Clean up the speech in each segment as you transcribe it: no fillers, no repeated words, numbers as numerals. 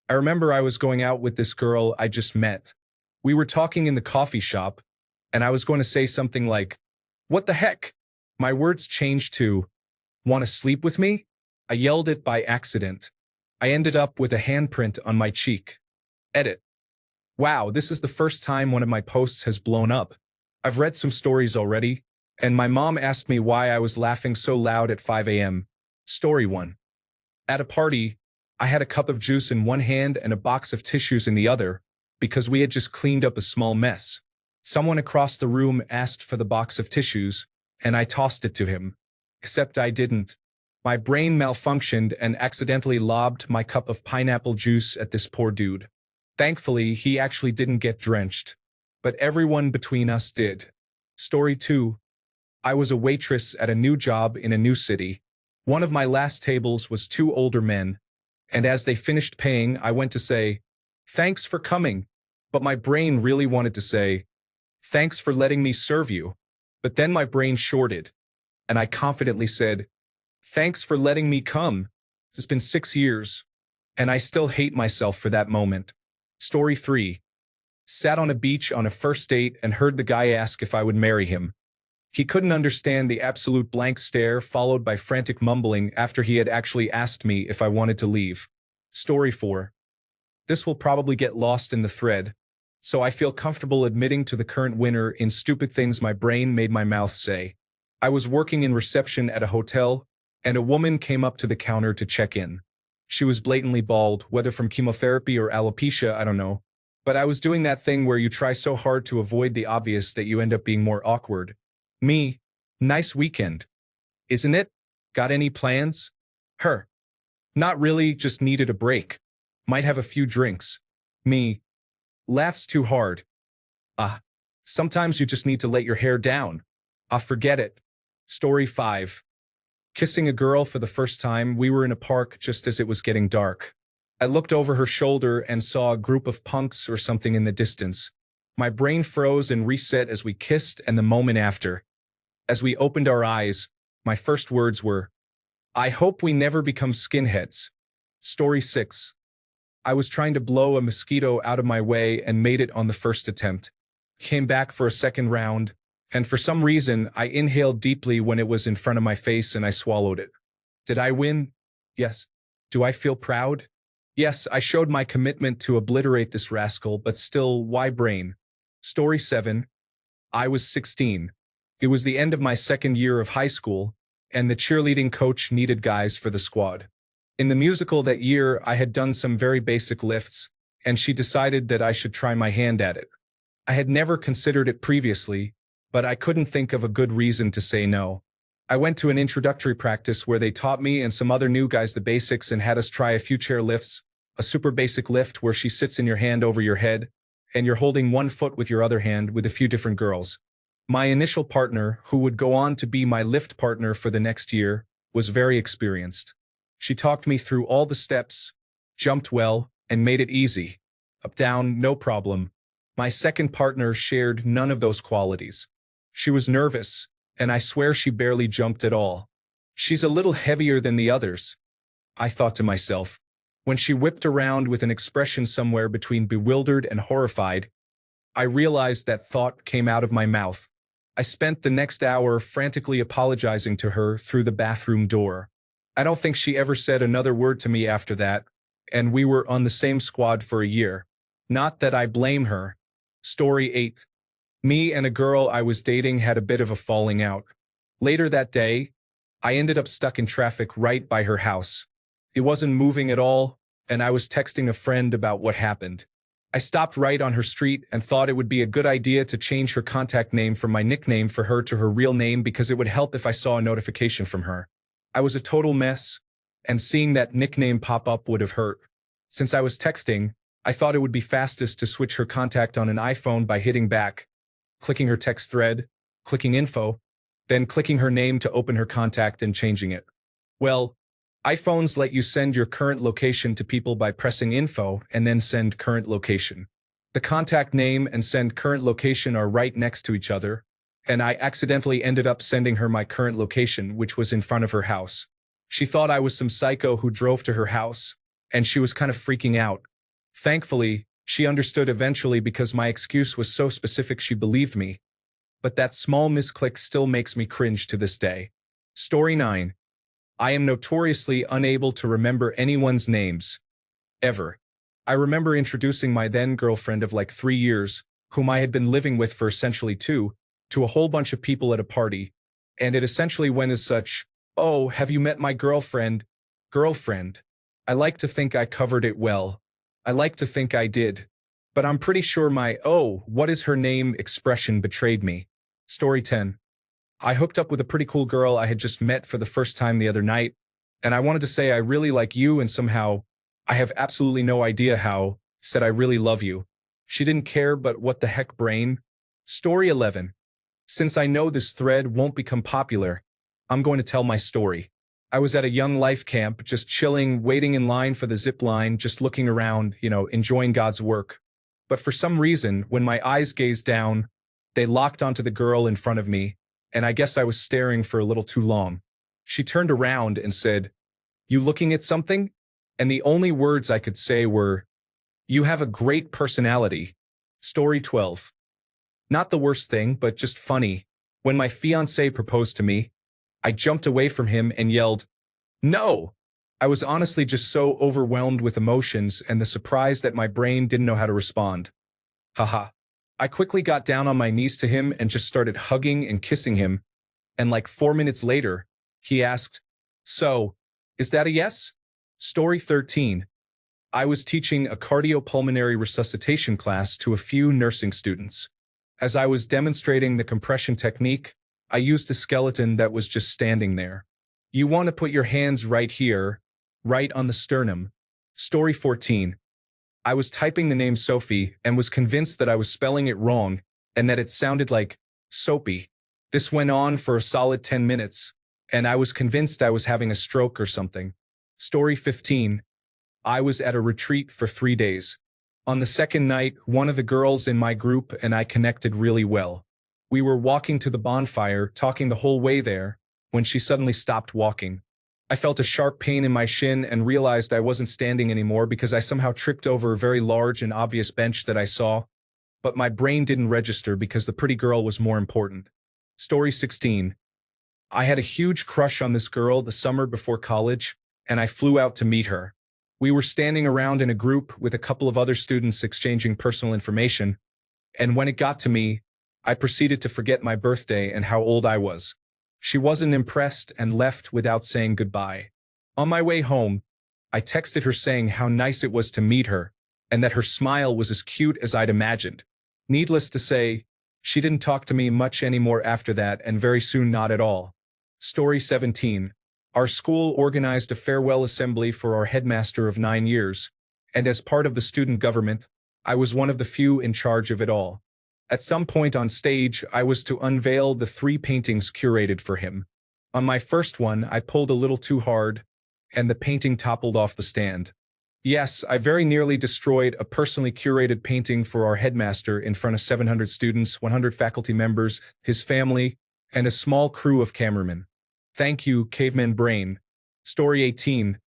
I remember I was going out with this girl I just met. We were talking in the coffee shop, and I was going to say something like, "What the heck?" My words changed to, "Want to sleep with me?" I yelled it by accident. I ended up with a handprint on my cheek. Edit. Wow, this is the first time one of my posts has blown up. I've read some stories already, and my mom asked me why I was laughing so loud at 5 a.m. Story 1. At a party, I had a cup of juice in one hand and a box of tissues in the other, because we had just cleaned up a small mess. Someone across the room asked for the box of tissues, and I tossed it to him. Except I didn't. My brain malfunctioned and accidentally lobbed my cup of pineapple juice at this poor dude. Thankfully, he actually didn't get drenched. But everyone between us did. Story 2. I was a waitress at a new job in a new city. One of my last tables was two older men, and as they finished paying, I went to say, "Thanks for coming," but my brain really wanted to say, "Thanks for letting me serve you." But then my brain shorted, and I confidently said, "Thanks for letting me come." It's been 6 years, and I still hate myself for that moment. Story 3. Sat on a beach on a first date and heard the guy ask if I would marry him. He couldn't understand the absolute blank stare followed by frantic mumbling after he had actually asked me if I wanted to leave. Story 4. This will probably get lost in the thread, so I feel comfortable admitting to the current winner in stupid things my brain made my mouth say. I was working in reception at a hotel, and a woman came up to the counter to check in. She was blatantly bald, whether from chemotherapy or alopecia, I don't know. But I was doing that thing where you try so hard to avoid the obvious that you end up being more awkward. Me. Nice weekend. Isn't it? Got any plans? Her. Not really, just needed a break. Might have a few drinks. Me. Laughs too hard. Sometimes you just need to let your hair down. Forget it. Story 5. Kissing a girl for the first time, we were in a park just as it was getting dark. I looked over her shoulder and saw a group of punks or something in the distance. My brain froze and reset as we kissed and the moment after. As we opened our eyes, my first words were, "I hope we never become skinheads." Story 6. I was trying to blow a mosquito out of my way and made it on the first attempt. Came back for a second round, and for some reason, I inhaled deeply when it was in front of my face and I swallowed it. Did I win? Yes. Do I feel proud? Yes, I showed my commitment to obliterate this rascal, but still, why brain? Story 7. I was 16. It was the end of my second year of high school, and the cheerleading coach needed guys for the squad. In the musical that year, I had done some very basic lifts, and she decided that I should try my hand at it. I had never considered it previously, but I couldn't think of a good reason to say no. I went to an introductory practice where they taught me and some other new guys the basics and had us try a few chair lifts, a super basic lift where she sits in your hand over your head, and you're holding one foot with your other hand with a few different girls. My initial partner, who would go on to be my lift partner for the next year, was very experienced. She talked me through all the steps, jumped well, and made it easy. Up, down, no problem. My second partner shared none of those qualities. She was nervous, and I swear she barely jumped at all. She's a little heavier than the others, I thought to myself. When she whipped around with an expression somewhere between bewildered and horrified, I realized that thought came out of my mouth. I spent the next hour frantically apologizing to her through the bathroom door. I don't think she ever said another word to me after that, and we were on the same squad for a year. Not that I blame her. Story 8. Me and a girl I was dating had a bit of a falling out. Later that day, I ended up stuck in traffic right by her house. It wasn't moving at all, and I was texting a friend about what happened. I stopped right on her street and thought it would be a good idea to change her contact name from my nickname for her to her real name because it would help if I saw a notification from her. I was a total mess, and seeing that nickname pop up would have hurt. Since I was texting, I thought it would be fastest to switch her contact on an iPhone by hitting back, clicking her text thread, clicking info, then clicking her name to open her contact and changing it. Well, iPhones let you send your current location to people by pressing info and then send current location. The contact name and send current location are right next to each other, and I accidentally ended up sending her my current location, which was in front of her house. She thought I was some psycho who drove to her house, and she was kind of freaking out, Thankfully, she understood eventually because my excuse was so specific she believed me. But that small misclick still makes me cringe to this day. Story 9. I am notoriously unable to remember anyone's names. Ever. I remember introducing my then girlfriend of like 3 years, whom I had been living with for essentially 2, to a whole bunch of people at a party, and it essentially went as such, "Oh, have you met my girlfriend? Girlfriend." I like to think I covered it well. I like to think I did. But I'm pretty sure my "oh, what is her name" expression betrayed me. Story 10. I hooked up with a pretty cool girl I had just met for the first time the other night, and I wanted to say I really like you and somehow, I have absolutely no idea how, said I really love you. She didn't care, but what the heck, brain? Story 11. Since I know this thread won't become popular, I'm going to tell my story. I was at a young life camp, just chilling, waiting in line for the zip line, just looking around, enjoying God's work. But for some reason, when my eyes gazed down, they locked onto the girl in front of me, and I guess I was staring for a little too long. She turned around and said, "You looking at something?" And the only words I could say were, "You have a great personality." Story 12. Not the worst thing, but just funny. When my fiancé proposed to me, I jumped away from him and yelled, "No!" I was honestly just so overwhelmed with emotions and the surprise that my brain didn't know how to respond. Haha. I quickly got down on my knees to him and just started hugging and kissing him, and like 4 minutes later, he asked, "So, is that a yes?" Story 13. I was teaching a cardiopulmonary resuscitation class to a few nursing students. As I was demonstrating the compression technique, I used a skeleton that was just standing there. You want to put your hands right here, right on the sternum. Story 14. I was typing the name Sophie and was convinced that I was spelling it wrong and that it sounded like soapy. This went on for a solid 10 minutes, and I was convinced I was having a stroke or something. Story 15. I was at a retreat for 3 days. On the second night, one of the girls in my group and I connected really well. We were walking to the bonfire, talking the whole way there, when she suddenly stopped walking. I felt a sharp pain in my shin and realized I wasn't standing anymore because I somehow tripped over a very large and obvious bench that I saw, but my brain didn't register because the pretty girl was more important. Story 16. I had a huge crush on this girl the summer before college, and I flew out to meet her. We were standing around in a group with a couple of other students exchanging personal information, and when it got to me, I proceeded to forget my birthday and how old I was. She wasn't impressed and left without saying goodbye. On my way home, I texted her saying how nice it was to meet her, and that her smile was as cute as I'd imagined. Needless to say, she didn't talk to me much anymore after that, and very soon not at all. Story 17. Our school organized a farewell assembly for our headmaster of 9 years, and as part of the student government, I was one of the few in charge of it all. At some point on stage, I was to unveil the 3 paintings curated for him. On my first one, I pulled a little too hard, and the painting toppled off the stand. Yes, I very nearly destroyed a personally curated painting for our headmaster in front of 700 students, 100 faculty members, his family, and a small crew of cameramen. Thank you, caveman brain. Story 18.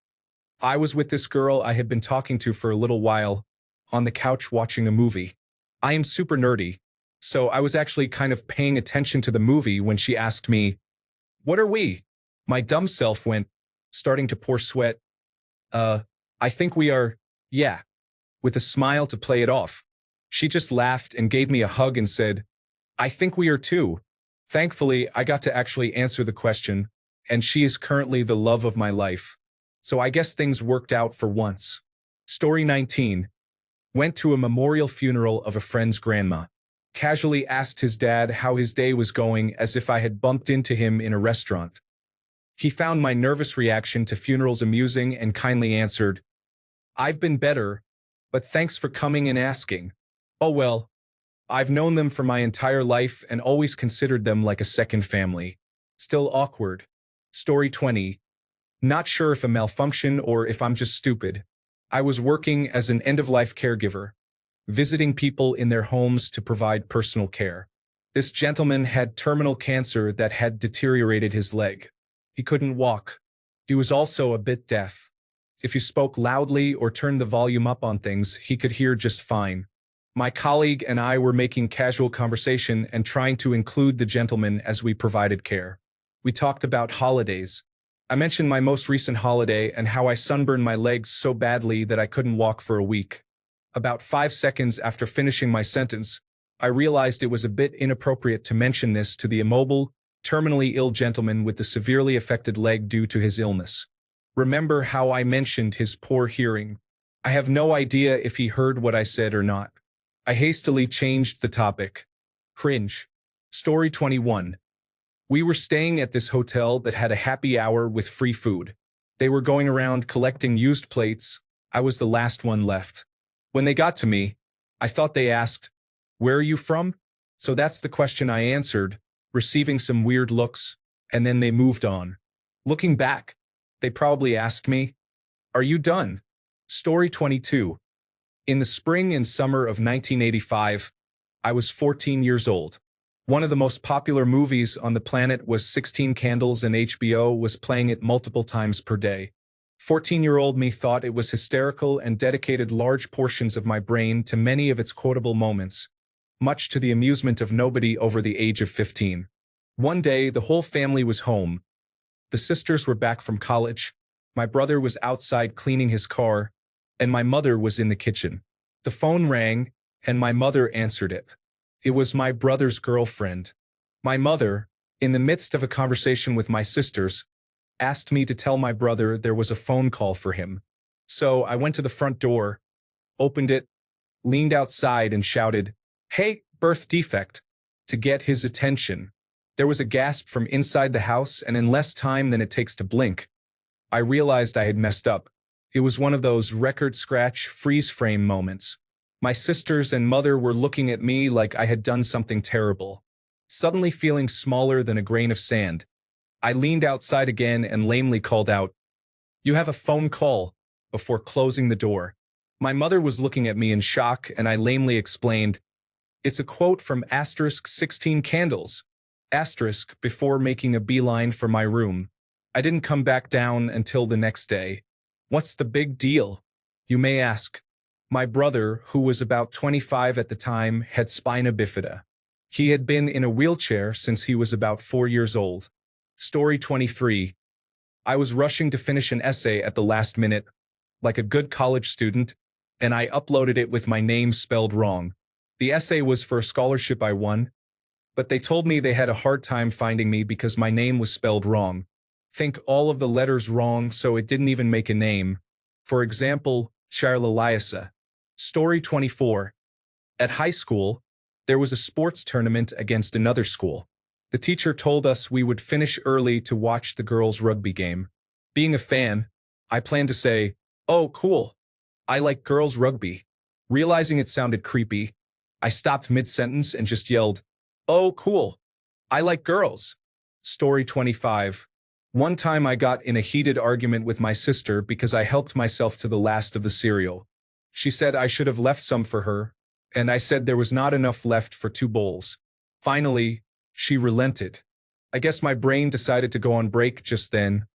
I was with this girl I had been talking to for a little while, on the couch watching a movie. I am super nerdy, so I was actually kind of paying attention to the movie when she asked me, "What are we?" My dumb self went, starting to pour sweat. I think we are, yeah," with a smile to play it off. She just laughed and gave me a hug and said, "I think we are too." Thankfully, I got to actually answer the question, and she is currently the love of my life. So I guess things worked out for once. Story 19. Went to a memorial funeral of a friend's grandma. Casually asked his dad how his day was going as if I had bumped into him in a restaurant. He found my nervous reaction to funerals amusing and kindly answered, "I've been better, but thanks for coming and asking. Oh well, I've known them for my entire life and always considered them like a second family." Still awkward. Story 20. Not sure if a malfunction or if I'm just stupid. I was working as an end-of-life caregiver, visiting people in their homes to provide personal care. This gentleman had terminal cancer that had deteriorated his leg. He couldn't walk. He was also a bit deaf. If you spoke loudly or turned the volume up on things, he could hear just fine. My colleague and I were making casual conversation and trying to include the gentleman as we provided care. We talked about holidays. I mentioned my most recent holiday and how I sunburned my legs so badly that I couldn't walk for a week. About 5 seconds after finishing my sentence, I realized it was a bit inappropriate to mention this to the immobile, terminally ill gentleman with the severely affected leg due to his illness. Remember how I mentioned his poor hearing? I have no idea if he heard what I said or not. I hastily changed the topic. Cringe. Story 21. We were staying at this hotel that had a happy hour with free food. They were going around collecting used plates. I was the last one left. When they got to me, I thought they asked, "Where are you from?" So that's the question I answered, receiving some weird looks, and then they moved on. Looking back, they probably asked me, "Are you done?" Story 22. In the spring and summer of 1985, I was 14 years old. One of the most popular movies on the planet was 16 Candles, and HBO was playing it multiple times per day. 14-year-old me thought it was hysterical and dedicated large portions of my brain to many of its quotable moments, much to the amusement of nobody over the age of 15. One day, the whole family was home. The sisters were back from college, my brother was outside cleaning his car, and my mother was in the kitchen. The phone rang, and my mother answered it. It was my brother's girlfriend. My mother, in the midst of a conversation with my sisters, asked me to tell my brother there was a phone call for him. So I went to the front door, opened it, leaned outside and shouted, "Hey, birth defect," to get his attention. There was a gasp from inside the house, and in less time than it takes to blink, I realized I had messed up. It was one of those record scratch freeze frame moments. My sisters and mother were looking at me like I had done something terrible. Suddenly feeling smaller than a grain of sand, I leaned outside again and lamely called out, "You have a phone call," before closing the door. My mother was looking at me in shock, and I lamely explained, "It's a quote from *16 Candles*, before making a beeline for my room. I didn't come back down until the next day. What's the big deal, you may ask? My brother, who was about 25 at the time, had spina bifida. He had been in a wheelchair since he was about 4 years old. Story 23. I was rushing to finish an essay at the last minute, like a good college student, and I uploaded it with my name spelled wrong. The essay was for a scholarship I won, but they told me they had a hard time finding me because my name was spelled wrong. Think all of the letters wrong, so it didn't even make a name. For example, Charlaliasa. Story 24. At high school, there was a sports tournament against another school. The teacher told us we would finish early to watch the girls' rugby game. Being a fan, I planned to say, "Oh, cool. I like girls' rugby." Realizing it sounded creepy, I stopped mid-sentence and just yelled, "Oh, cool. I like girls." Story 25. One time I got in a heated argument with my sister because I helped myself to the last of the cereal. She said I should have left some for her, and I said there was not enough left for 2 bowls. Finally, she relented. I guess my brain decided to go on break just then,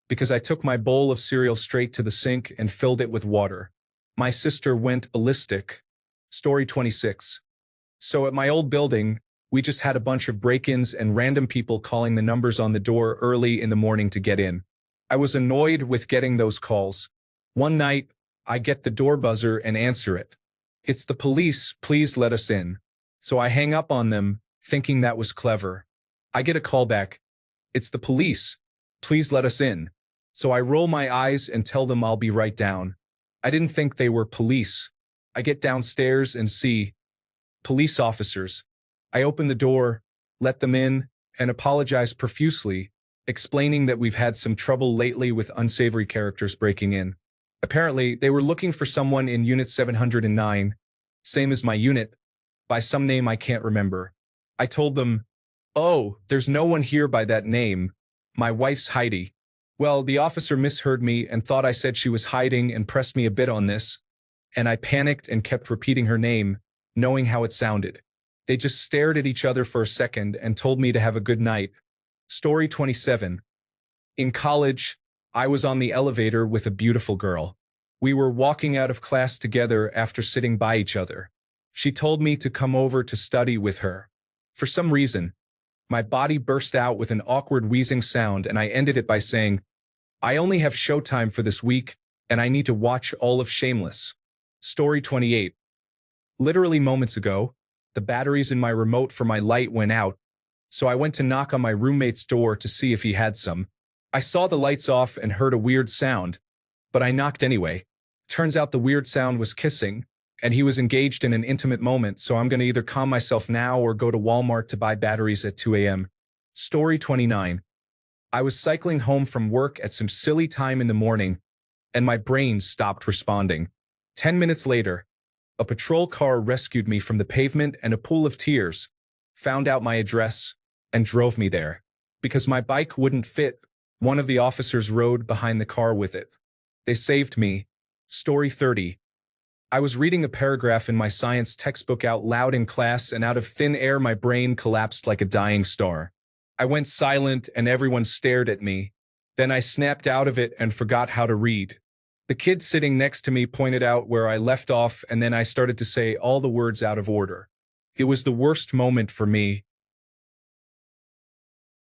because I took my bowl of cereal straight to the sink and filled it with water. My sister went ballistic. Story 26. So at my old building, we just had a bunch of break-ins and random people calling the numbers on the door early in the morning to get in. I was annoyed with getting those calls. One night, I get the door buzzer and answer it. "It's the police, please let us in." So I hang up on them, thinking that was clever. I get a call back. "It's the police, please let us in." So I roll my eyes and tell them I'll be right down. I didn't think they were police. I get downstairs and see police officers. I open the door, let them in, and apologize profusely, explaining that we've had some trouble lately with unsavory characters breaking in. Apparently, they were looking for someone in Unit 709, same as my unit, by some name I can't remember. I told them, "Oh, there's no one here by that name. My wife's Heidi." Well, the officer misheard me and thought I said she was hiding and pressed me a bit on this, and I panicked and kept repeating her name, knowing how it sounded. They just stared at each other for a second and told me to have a good night. Story 27. In college, I was on the elevator with a beautiful girl. We were walking out of class together after sitting by each other. She told me to come over to study with her. For some reason, my body burst out with an awkward wheezing sound and I ended it by saying, I only have showtime for this week and I need to watch all of Shameless. Story 28. Literally moments ago, the batteries in my remote for my light went out, so I went to knock on my roommate's door to see if he had some. I saw the lights off and heard a weird sound, but I knocked anyway. Turns out the weird sound was kissing, and he was engaged in an intimate moment, so I'm gonna either calm myself now or go to Walmart to buy batteries at 2 a.m. Story 29. I was cycling home from work at some silly time in the morning, and my brain stopped responding. 10 minutes later, a patrol car rescued me from the pavement and a pool of tears, found out my address, and drove me there. Because my bike wouldn't fit, one of the officers rode behind the car with it. They saved me. Story 30. I was reading a paragraph in my science textbook out loud in class, and out of thin air my brain collapsed like a dying star. I went silent and everyone stared at me. Then I snapped out of it and forgot how to read. The kid sitting next to me pointed out where I left off, and then I started to say all the words out of order. It was the worst moment for me,